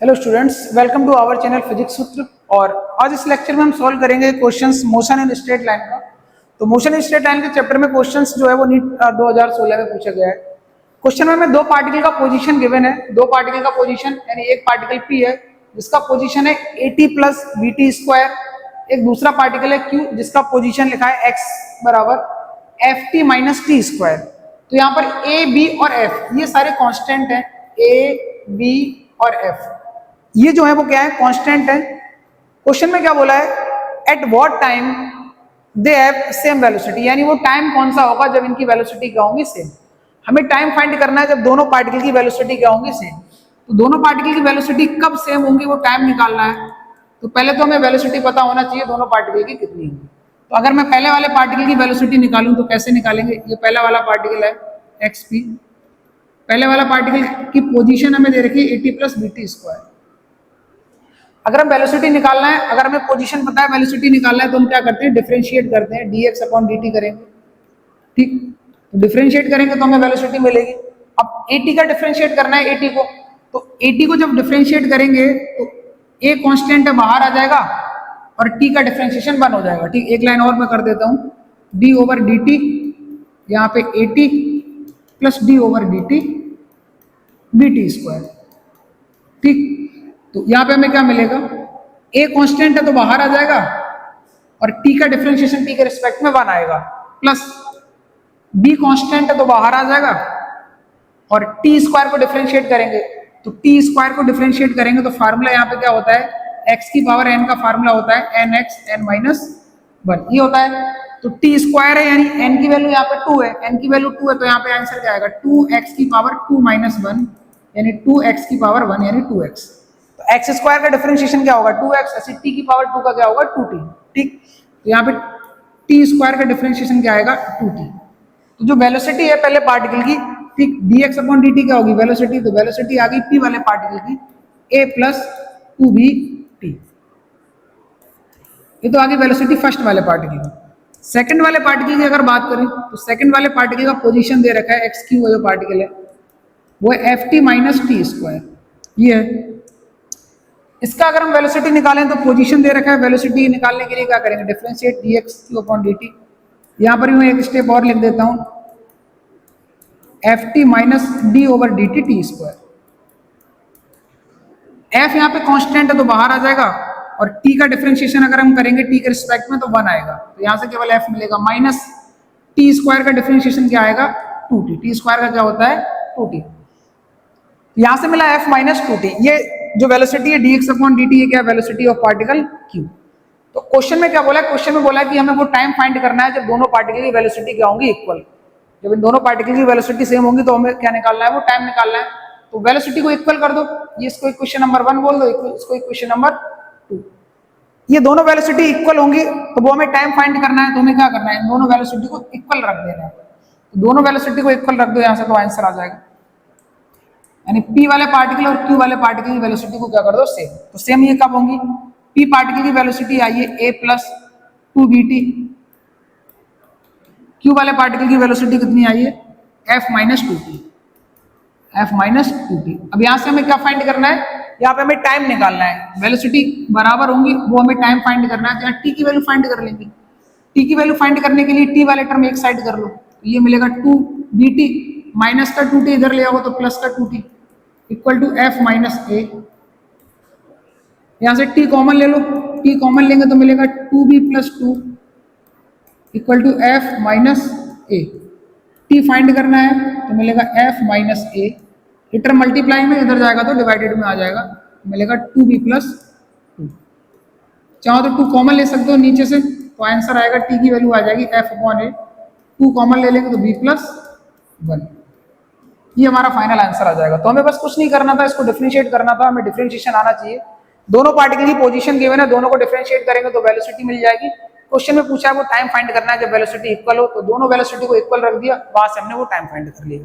Hello students, welcome to our channel physics Sutra. और आज इस लेक्चर में हम सॉल्व करेंगे questions motion in straight line का। तो मोशन इन स्ट्रेट लाइन के चैप्टर में क्वेश्चंस जो है वो नीट 2016 में पूछा गया है। क्वेश्चन में हमें दो पार्टिकल का पोजीशन गिवन है, दो पार्टिकल का पोजीशन, यानी एक पार्टिकल P है जिसका पोजीशन है AT प्लस BT स्क्वायर, एक दूसरा पार्टिकल है Q जिसका पोजीशन लिखा है x बराबर FT माइनस टी स्क्वायर। तो यहाँ पर A, B और F ये सारे कांस्टेंट हैं, A, B और F ये जो है वो क्या है, कांस्टेंट है। क्वेश्चन में क्या बोला है, at what time they have same velocity, यानी वो टाइम कौन सा होगा जब इनकी वेलोसिटी क्या होंगी, सेम। हमें टाइम फाइंड करना है जब दोनों पार्टिकल की वेलोसिटी क्या होंगी, सेम। तो दोनों पार्टिकल की वेलोसिटी कब सेम होंगी वो टाइम निकालना है। तो पहले तो हमें वेलोसिटी पता होना चाहिए दोनों पार्टिकल की कितनी होगी। तो अगर मैं पहले वाले पार्टिकल की वेलोसिटी निकालूं तो कैसे निकालेंगे, ये पहला वाला पार्टिकल है XP, पहले वाला पार्टिकल की पोजीशन हमें दे रखी है AT प्लस BT स्क्वायर। अगर हम वेलोसिटी निकालना है, अगर हमें पोजीशन पता है वेलोसिटी निकालना है तो हम क्या करते हैं, डिफरेंशिएट करते हैं, dx अपॉन dt करेंगे, ठीक। तो डिफरेंशिएट करेंगे तो हमें वेलोसिटी मिलेगी। अब AT का डिफरेंशिएट करना है AT को, तो AT को जब डिफरेंशिएट करेंगे तो A कांस्टेंट है बाहर आ जाएगा और T का डिफरेंशिएशन 1 हो जाएगा, ठीक। एक लाइन और मैं कर देता हूँ, d ओवर dt, यहाँ पे AT plus d over dt BT square, ठीक। तो यहाँ पे हमें क्या मिलेगा, A कांस्टेंट है तो बाहर आ जाएगा और T का डिफरेंशिएशन T के रिस्पेक्ट में 1 आएगा, प्लस B कांस्टेंट है तो बाहर आ जाएगा और T स्क्वायर को डिफरेंशिएट करेंगे, तो T स्क्वायर को डिफरेंशिएट करेंगे तो फार्मूला यहाँ पे क्या होता है, x की पावर n का फार्मूला होता है nx n माइनस 1, ये होता है। तो T स्क्वायर है यानी n की वैल्यू यहाँ पे 2 है, n की वैल्यू 2 है तो यहाँ पे आंसर क्या आएगा, 2x की पावर 2 माइनस 1 यानी 2x की पावर 1 यानी 2x। तो x स्क्वायर का डिफरेंशिएशन क्या होगा 2x, ऐसे t की पावर 2 का क्या होगा 2t, ठीक। तो यहाँ पे t स्क्वायर का डिफरेंशिएशन क्या आएगा 2t। तो जो वेलोसिटी है पहले पार्टिकल की, ठीक, dx अपॉन dt क्या होगी वेलोसिटी, तो वेलोसिटी आ गई p वाले पार्टिकल की a प्लस 2bt, ये तो आ गई वेलोसिटी फर्स्ट वाले पार्टिकल की। सेकंड वाले पार्टिकल की अगर बात करें तो सेकंड वाले पार्टिकल का पोजीशन दे रखा है xq, जो पार्टिकल है वो है ft माइनस टी स्क्वायर, ये है। इसका अगर हम वेलोसिटी निकालें तो पोजीशन दे रखा है, वेलोसिटी निकालने के लिए क्या करेंगे, डिफरेंशिएट dx अपॉन dt। यहाँ पर मैं एक स्टेप और लिख देता हूँ, ft minus d over dt T square. f यहाँ पे कांस्टेंट है तो बाहर आ जाएगा और t का डिफरेंशिएशन अगर हम करेंगे t के रिस्पेक्ट में तो 1 आएगा, तो यहाँ से केवल f मिलेगा, माइनस टी स्क्वायर का डिफरेंशिएशन क्या आएगा 2t, टी स्क्वायर का क्या होता है 2t। यहाँ से मिला f माइनस 2t, ये जो वेलोसिटी है dx अपॉन dt, ये क्या वेलोसिटी ऑफ पार्टिकल q। तो क्वेश्चन में क्या बोला है, क्वेश्चन में बोला है कि हमें वो टाइम फाइंड करना है जब दोनों पार्टिकल की वेलोसिटी क्या होंगी, इक्वल। जब इन दोनों पार्टिकल की वेलोसिटी सेम होंगी तो हमें क्या निकालना है, वो टाइम निकालना है। तो वेलोसिटी को इक्वल कर दो, ये इसको इक्वेशन नंबर 1 बोल दो, इसको इक्वेशन नंबर 2। ये दोनों वेलोसिटी इक्वल होंगी तो वो हमें टाइम फाइंड करना है, तो हमें क्या करना है, दोनों वेलोसिटी को इक्वल रख देना है। तो दोनों वेलोसिटी को इक्वल रख दो यहाँ से, तो आंसर आ जाएगा, यानी P वाले पार्टिकल और Q वाले पार्टिकल की वेलोसिटी को क्या कर दो, सेम। तो सेम ये कब होंगी, P पार्टिकल की वेलोसिटी आई है a प्लस 2bt, Q वाले पार्टिकल की वेलोसिटी कितनी आई है f minus 2t, f minus 2t। अब यहाँ से हमें क्या फाइंड करना है, यहाँ पे हमें टाइम निकालना है, वेलोसिटी बराबर होंगी वो हमें टाइम फाइंड करना है। तो यहाँ t की वैल्यू फाइंड कर लेंगे, t की वैल्यू फाइंड करने के लिए t वाले टर्म एक साइड कर लो, तो ये मिलेगा 2bt, माइनस का 2t इधर ले आओ तो प्लस का 2t equal to f minus a। यहाँ से t कॉमन ले लो, t कॉमन लेंगे तो मिलेगा 2b plus 2 equal to f minus a। t find करना है तो मिलेगा f माइनस a, इधर मल्टीप्लाई में इधर जाएगा तो डिवाइडेड में आ जाएगा, मिलेगा 2b प्लस 2। चाहो तो 2 कॉमन ले सकते हो नीचे से, तो आंसर आएगा t की वैल्यू आ जाएगी f अपॉन a, 2 कॉमन ले लेंगे तो b प्लस 1, ये हमारा फाइनल आंसर आ जाएगा। तो हमें बस कुछ नहीं करना था, इसको डिफरेंशिएट करना था, हमें डिफरेंशिएशन आना चाहिए। दोनों पार्टिकल की पोजीशन गिवन है, दोनों को डिफरेंशिएट करेंगे तो वेलोसिटी मिल जाएगी। क्वेश्चन में पूछा है वो टाइम फाइंड करना है जब वेलोसिटी इक्वल हो, तो दोनों वेलोसिटी को इक्वल रख दिया, वहां से हमने वो टाइम फाइंड कर लिया।